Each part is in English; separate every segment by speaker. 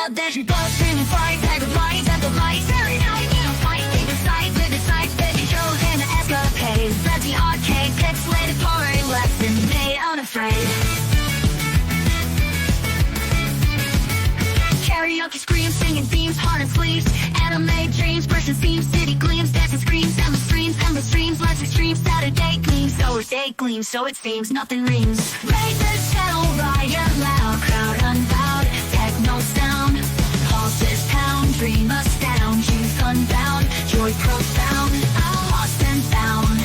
Speaker 1: out there, she does scream and fight, type of lies at the lights. Every night, you know, fight, take a side, live a side, baby shows and escapades. That's the arcade, pixelated party lesson, made unafraid. Karaoke screams, singing themes, heart and sleeves. Anime dreams, brushing seams, city gleams, dancing screams, endless streams, let's extreme Saturday gleams. So it's day gleams, so it seems nothing rings. Raise the channel, riot loud, crowd unbowed, techno sound, pulses pound, dream astound, youth unbound, joy profound, lost and found.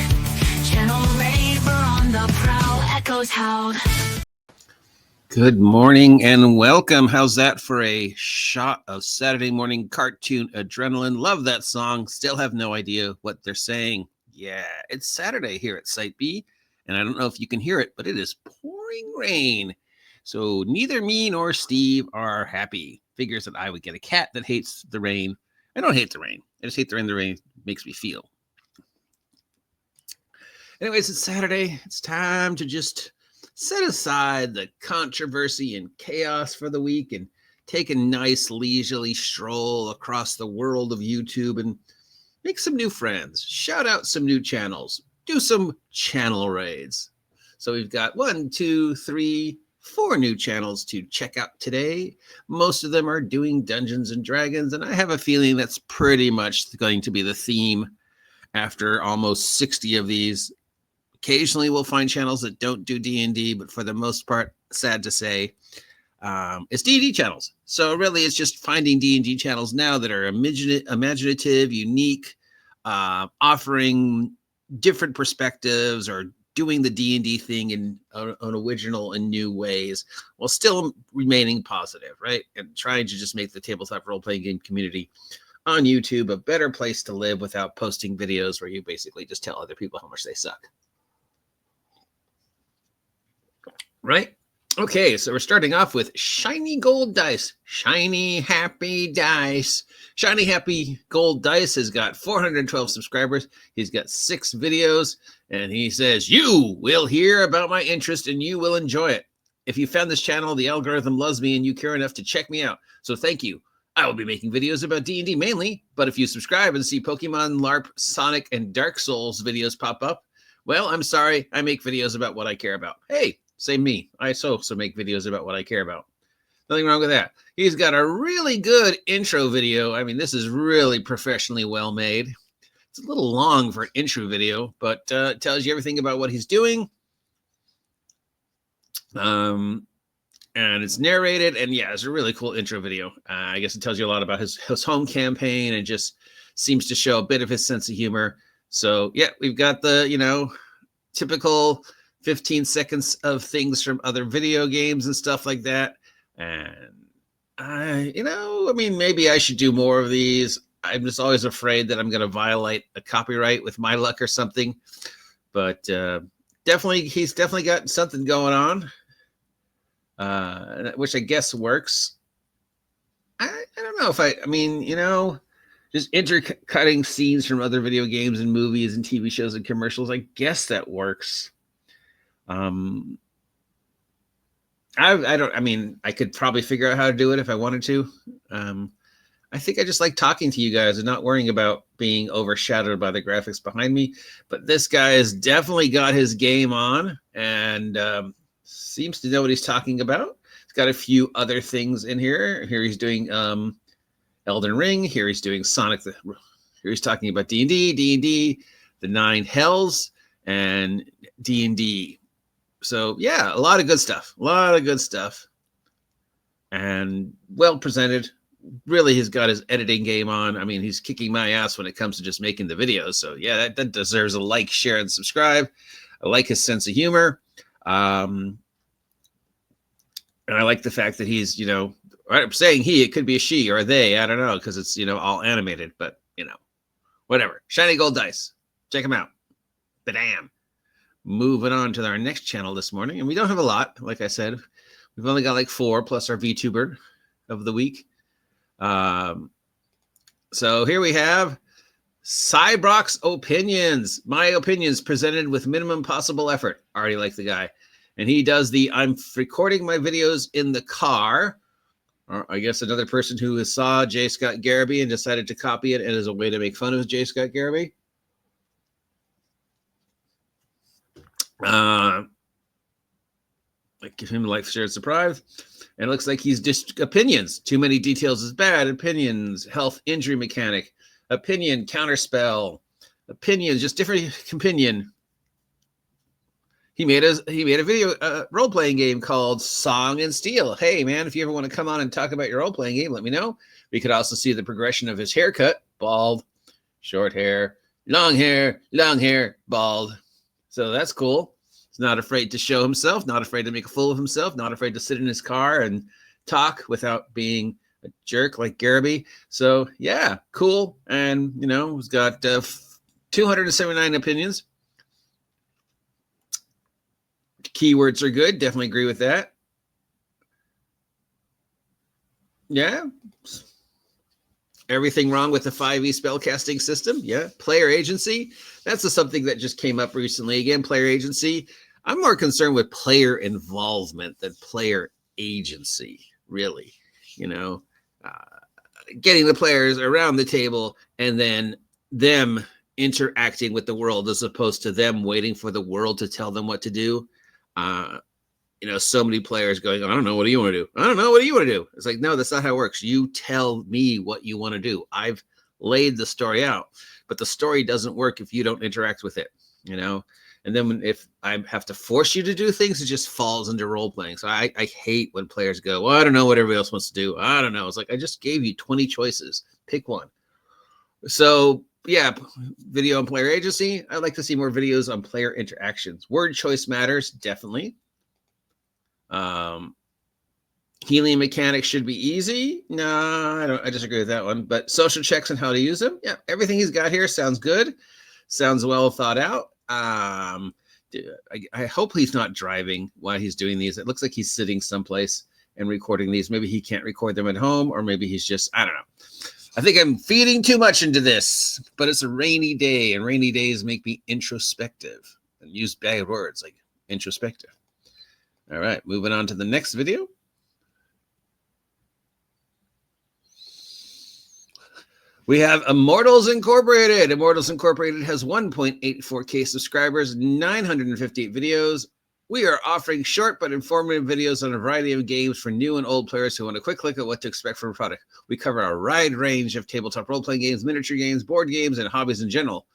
Speaker 1: Channel raver on the prowl, echoes howled.
Speaker 2: Good morning and welcome. How's that for a shot of Saturday morning cartoon adrenaline? Love that song. Still have no idea what they're saying. Yeah, it's Saturday here at Site B, and I don't know if you can hear it, but it is pouring rain. So neither me nor Steve are happy. Figures that I would get a cat that hates the rain. I don't hate the rain. I just hate the rain makes me feel. Anyways, it's Saturday. It's time to just set aside the controversy and chaos for the week and take a nice leisurely stroll across the world of YouTube and make some new friends, shout out some new channels, do some channel raids. So we've got 1, 2, 3, 4 new channels to check out today. Most of them are doing Dungeons and Dragons, and I have a feeling that's pretty much going to be the theme after almost 60 of these. Occasionally we'll find channels that don't do D&D, but for the most part, sad to say, it's D&D channels. So really it's just finding D&D channels now that are imaginative, unique, offering different perspectives or doing the D&D thing in an original and new ways while still remaining positive, right? And trying to just make the tabletop role-playing game community on YouTube a better place to live without posting videos where you basically just tell other people how much they suck. Right? Okay, so we're starting off with Shiny Gold Dice. Shiny Happy Dice. Shiny Happy Gold Dice has got 412 subscribers. He's got 6 videos, and he says, you will hear about my interest and you will enjoy it. If you found this channel, the algorithm loves me and you care enough to check me out. So thank you. I will be making videos about D&D mainly, but if you subscribe and see Pokemon, LARP, Sonic, and Dark Souls videos pop up, well, I'm sorry. I make videos about what I care about. Hey, same me. I also make videos about what I care about. Nothing wrong with that. He's got a really good intro video. I mean, this is really professionally well made. It's a little long for an intro video, but it tells you everything about what he's doing. And it's narrated. And yeah, it's a really cool intro video. I guess it tells you a lot about his home campaign and just seems to show a bit of his sense of humor. So yeah, we've got the, typical 15 seconds of things from other video games and stuff like that. And maybe I should do more of these. I'm just always afraid that I'm going to violate a copyright with my luck or something. But he's definitely got something going on, which I guess works. I don't know if just intercutting scenes from other video games and movies and TV shows and commercials. I guess that works. I could probably figure out how to do it if I wanted to. I think I just like talking to you guys and not worrying about being overshadowed by the graphics behind me. But this guy has definitely got his game on and seems to know what he's talking about. He's got a few other things in here. Here he's doing Elden Ring. Here he's doing Sonic. Here he's talking about D&D, the 9 Hells, and D&D. So yeah, a lot of good stuff. And well presented. Really, he's got his editing game on. I mean, he's kicking my ass when it comes to just making the videos. So yeah, that deserves a like, share, and subscribe. I like his sense of humor. And I like the fact that he's, I'm saying it could be a she or a they. I don't know, because it's, all animated, but, whatever. Shiny Gold Dice. Check him out. Badam. Moving on to our next channel this morning. And we don't have a lot, like I said. We've only got like 4 plus our VTuber of the week. So here we have Cybrock's Opinions. My opinions presented with minimum possible effort. Already like the guy. And he does I'm recording my videos in the car Or I guess another person who saw J. Scott Garrity and decided to copy it and as a way to make fun of J. Scott Garrity. Give him life shared surprise. And it looks like he's just opinions. Too many details is bad. Opinions, health, injury mechanic, opinion, counterspell, opinions, just different opinion. He made a video role-playing game called Song and Steel. Hey, man, if you ever want to come on and talk about your role-playing game, let me know. We could also see the progression of his haircut. Bald, short hair, long hair, bald. So that's cool. He's not afraid to show himself, not afraid to make a fool of himself, not afraid to sit in his car and talk without being a jerk like Garrity. So, yeah, cool. And, he's got 279 opinions. Keywords are good. Definitely agree with that. Yeah. Everything wrong with the 5e spellcasting system. Yeah. Player agency. That's something that just came up recently. Again, player agency. I'm more concerned with player involvement than player agency, really. Getting the players around the table and then them interacting with the world as opposed to them waiting for the world to tell them what to do. So many players going, I don't know, what do you want to do? I don't know, what do you want to do? It's like, no, that's not how it works. You tell me what you want to do. I've laid the story out, but the story doesn't work if you don't interact with it, And then if I have to force you to do things, it just falls into role playing. So I hate when players go, well, I don't know what everybody else wants to do. I don't know. It's like, I just gave you 20 choices. Pick one. So yeah, video on player agency. I'd like to see more videos on player interactions. Word choice matters, definitely. Healing mechanics should be easy. No, I disagree with that one. But social checks and how to use them. Yeah, everything he's got here sounds good. Sounds well thought out. I hope he's not driving while he's doing these. It looks like he's sitting someplace and recording these. Maybe he can't record them at home, or maybe he's just, I don't know. I think I'm feeding too much into this, but it's a rainy day, and rainy days make me introspective and use bad words like introspective. All right, moving on to the next video. We have Immortals Incorporated. Immortals Incorporated has 1.84K subscribers, 958 videos. We are offering short but informative videos on a variety of games for new and old players who want a quick look at what to expect from a product. We cover a wide range of tabletop role-playing games, miniature games, board games, and hobbies in general.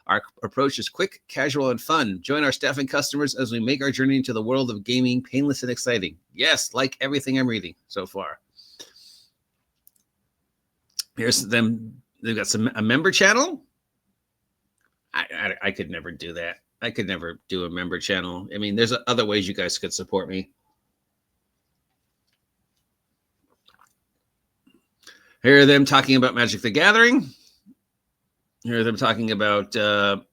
Speaker 2: Our approach is quick, casual, and fun. Join our staff and customers as we make our journey into the world of gaming painless and exciting. Yes, like everything I'm reading so far. Here's them. They've got a member channel. I could never do that. I could never do a member channel. I mean, there's other ways you guys could support me. Here are them talking about Magic the Gathering. Here are them talking about a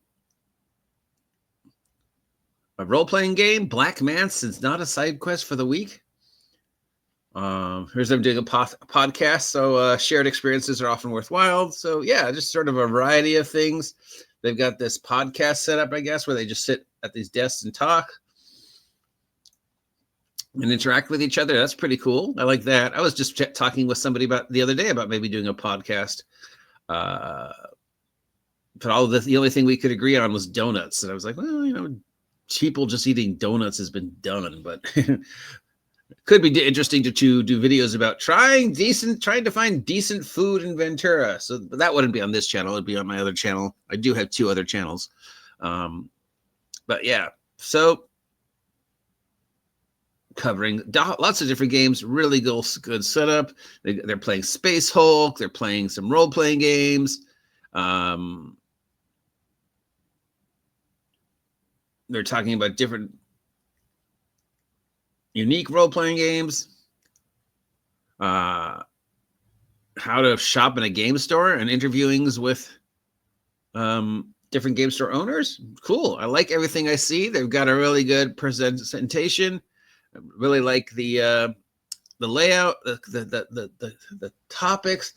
Speaker 2: role-playing game, Black Mance. It's not a side quest for the week. Here's them doing a podcast. So shared experiences are often worthwhile. So yeah, just sort of a variety of things. They've got this podcast set up, I guess, where they just sit at these desks and talk and interact with each other. That's pretty cool. I like that. I was just talking with somebody about the other day about maybe doing a podcast. But the only thing we could agree on was donuts. And I was like, well, people just eating donuts has been done, but could be interesting to do videos about trying to find decent food in Ventura. So that wouldn't be on this channel. It'd be on my other channel. I do have 2 other channels. But yeah, so covering lots of different games, really good setup. They're playing Space Hulk. They're playing some role-playing games. They're talking about different unique role-playing games, how to shop in a game store, and interviewings with different game store owners. Cool. I like everything I see. They've got a really good presentation. I really like the layout, the topics.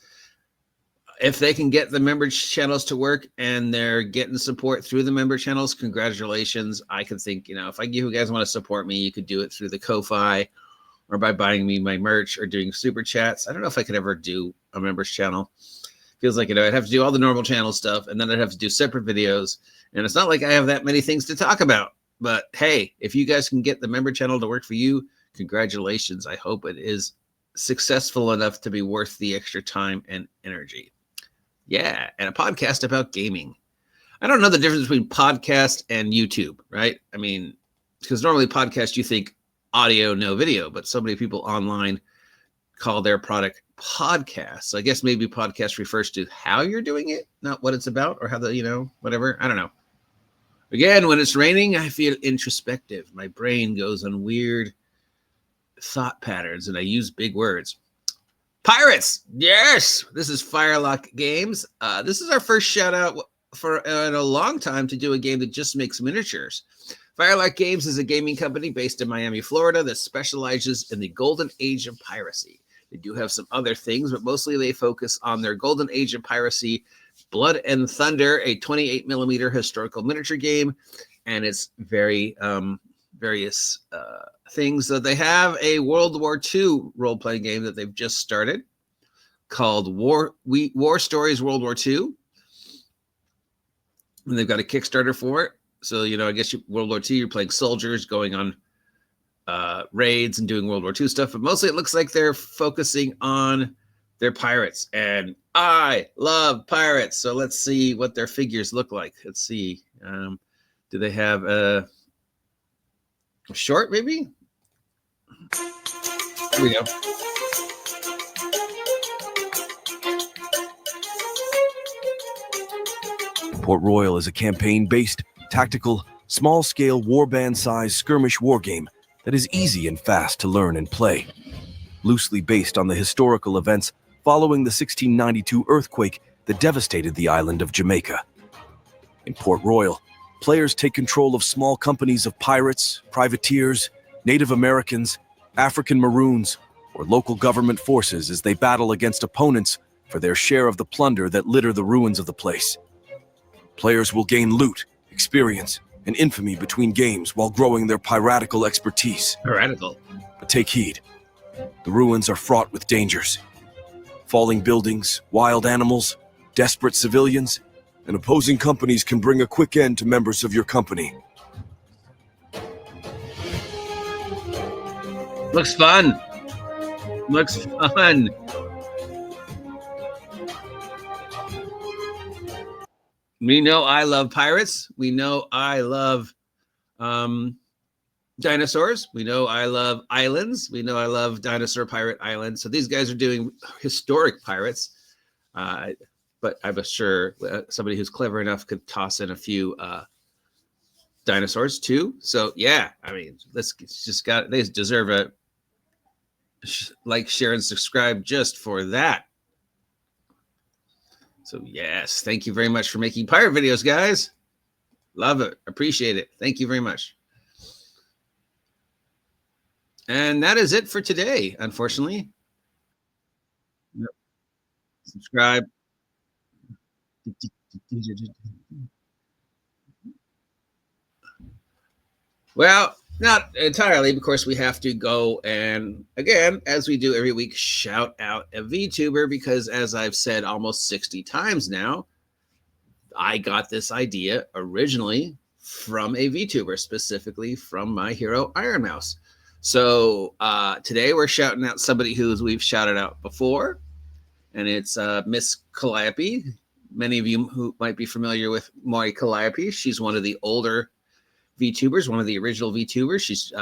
Speaker 2: If they can get the member channels to work and they're getting support through the member channels, congratulations. I could think, if you guys want to support me, you could do it through the Ko-Fi or by buying me my merch or doing super chats. I don't know if I could ever do a members channel. Feels like, I'd have to do all the normal channel stuff, and then I'd have to do separate videos. And it's not like I have that many things to talk about. But hey, if you guys can get the member channel to work for you, congratulations. I hope it is successful enough to be worth the extra time and energy. Yeah, and a podcast about gaming. I don't know the difference between podcast and YouTube, right? I mean, because normally podcast, you think audio, no video, but so many people online call their product podcast. So I guess maybe podcast refers to how you're doing it, not what it's about, or how the, whatever. I don't know. Again, when it's raining, I feel introspective. My brain goes on weird thought patterns, and I use big words. Pirates! Yes! This is Firelock Games. This is our first shout out for in a long time to do a game that just makes miniatures. Firelock Games is a gaming company based in Miami, Florida that specializes in the golden age of piracy. They do have some other things, but mostly they focus on their golden age of piracy, Blood and Thunder, a 28 millimeter historical miniature game, and it's very various things. So they have a World War II role-playing game that they've just started called War Stories World War II, and they've got a Kickstarter for it. So, I guess World War II, you're playing soldiers going on raids and doing World War II stuff, but mostly it looks like they're focusing on their pirates, and I love pirates. So let's see what their figures look like. Let's see. Do they have a short, maybe? Here we go.
Speaker 3: Port Royal is a campaign-based, tactical, small-scale warband-sized skirmish wargame that is easy and fast to learn and play. Loosely based on the historical events following the 1692 earthquake that devastated the island of Jamaica. In Port Royal, players take control of small companies of pirates, privateers, Native Americans, African Maroons, or local government forces as they battle against opponents for their share of the plunder that litter the ruins of the place. Players will gain loot, experience, and infamy between games while growing their piratical expertise.
Speaker 2: Piratical.
Speaker 3: But take heed. The ruins are fraught with dangers. Falling buildings, wild animals, desperate civilians, and opposing companies can bring a quick end to members of your company.
Speaker 2: Looks fun. Looks fun. We know I love pirates. We know I love dinosaurs. We know I love islands. We know I love Dinosaur Pirate Island. So these guys are doing historic pirates. But I'm sure somebody who's clever enough could toss in a few dinosaurs too. So yeah, I mean, they deserve a like, share, and subscribe just for that. So yes, thank you very much for making pirate videos, guys. Love it. Appreciate it. Thank you very much. And that is it for today, unfortunately. Yep. Subscribe. Well, not entirely. Of course, we have to go and, again, as we do every week, shout out a VTuber, because as I've said almost 60 times now, I got this idea originally from a VTuber, specifically from my hero Iron Mouse. So today we're shouting out somebody we've shouted out before, and it's Miss Calliope. Many of you who might be familiar with moricalliope. She's one of the older VTubers, one of the original VTubers. She's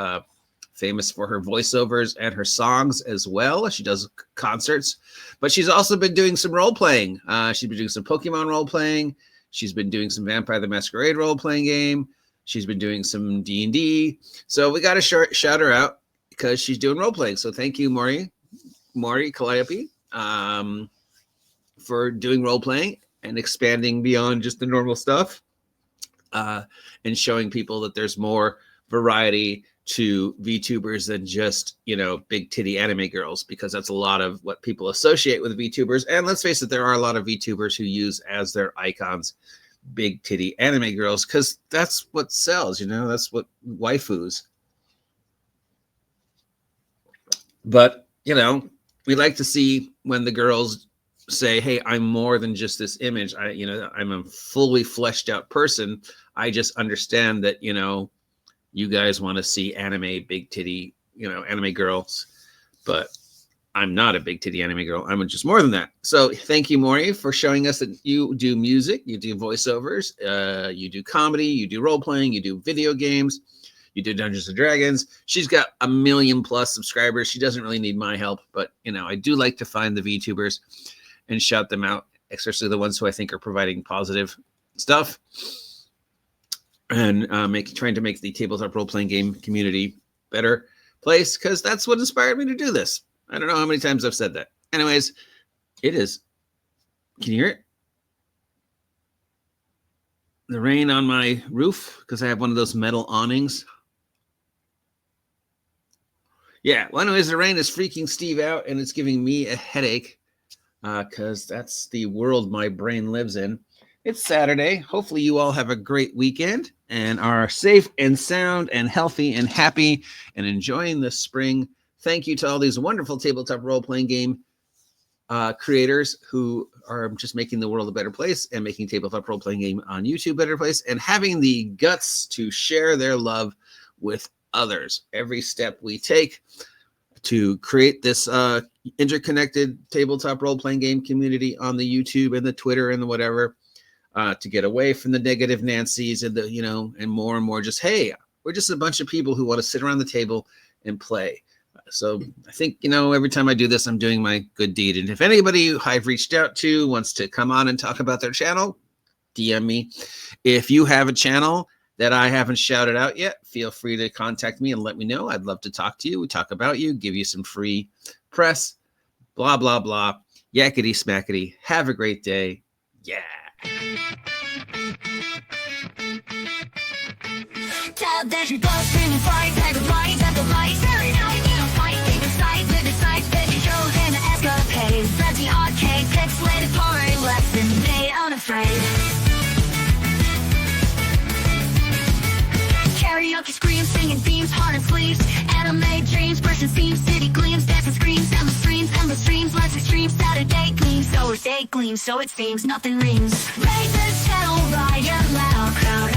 Speaker 2: famous for her voiceovers and her songs as well. She does concerts, but she's also been doing some role playing. She's been doing some Pokemon role playing. She's been doing some Vampire the Masquerade role playing game. She's been doing some D&D. So we got to shout her out because she's doing role playing. So thank you, moricalliope, for doing role playing and expanding beyond just the normal stuff. And showing people that there's more variety to VTubers than just, big titty anime girls, because that's a lot of what people associate with VTubers. And let's face it, there are a lot of VTubers who use as their icons big titty anime girls, because that's what sells, that's what waifus. But, you know, we like to see when the girls say, hey, I'm more than just this image. I'm a fully fleshed out person. I just understand that, you know, you guys want to see anime, big titty, you know, anime girls, but I'm not a big titty anime girl. I'm just more than that. So thank you, Maury, for showing us that you do music, you do voiceovers, you do comedy, you do role playing, you do video games, you do Dungeons and Dragons. She's got 1 million+ subscribers. She doesn't really need my help, but you know, I do like to find the VTubers and shout them out, especially the ones who I think are providing positive stuff and trying to make the tabletop role-playing game community better place, because that's what inspired me to do this. I don't know how many times I've said that. Anyways, it is. Can you hear it? The rain on my roof, because I have one of those metal awnings. Yeah, well, anyways, the rain is freaking Steve out, and it's giving me a headache, because that's the world my brain lives in. It's Saturday. Hopefully you all have a great weekend and are safe and sound and healthy and happy and enjoying the spring. Thank you to all these wonderful tabletop role-playing game creators who are just making the world a better place and making tabletop role-playing game on YouTube a better place and having the guts to share their love with others. Every step we take to create this interconnected tabletop role-playing game community on the YouTube and the Twitter and the whatever, to get away from the negative Nancy's and the, you know, and more just, hey, we're just a bunch of people who want to sit around the table and play. So I think, you know, every time I do this, I'm doing my good deed. And if anybody I've reached out to wants to come on and talk about their channel, DM me. If you have a channel that I haven't shouted out yet, feel free to contact me and let me know. I'd love to talk to you. We talk about you, give you some free press, blah, blah, blah. Yakety smackety. Have a great day. Yeah.
Speaker 1: Television buzz, screaming flight, type of lights at the lights. Every night, you know, fight, favorite sights, vivid sights, veggie shows, and escapades. Fancy arcade, pixelated porn, lesson made unafraid. Karaoke screams, singing themes, heart and sleeves. Anime dreams, brushing seams, city gleams, dancing screams, endless streams, let's extreme Saturday gleams. So it gleams, so it seems, nothing rings. Raise the channel, riot loud, crowd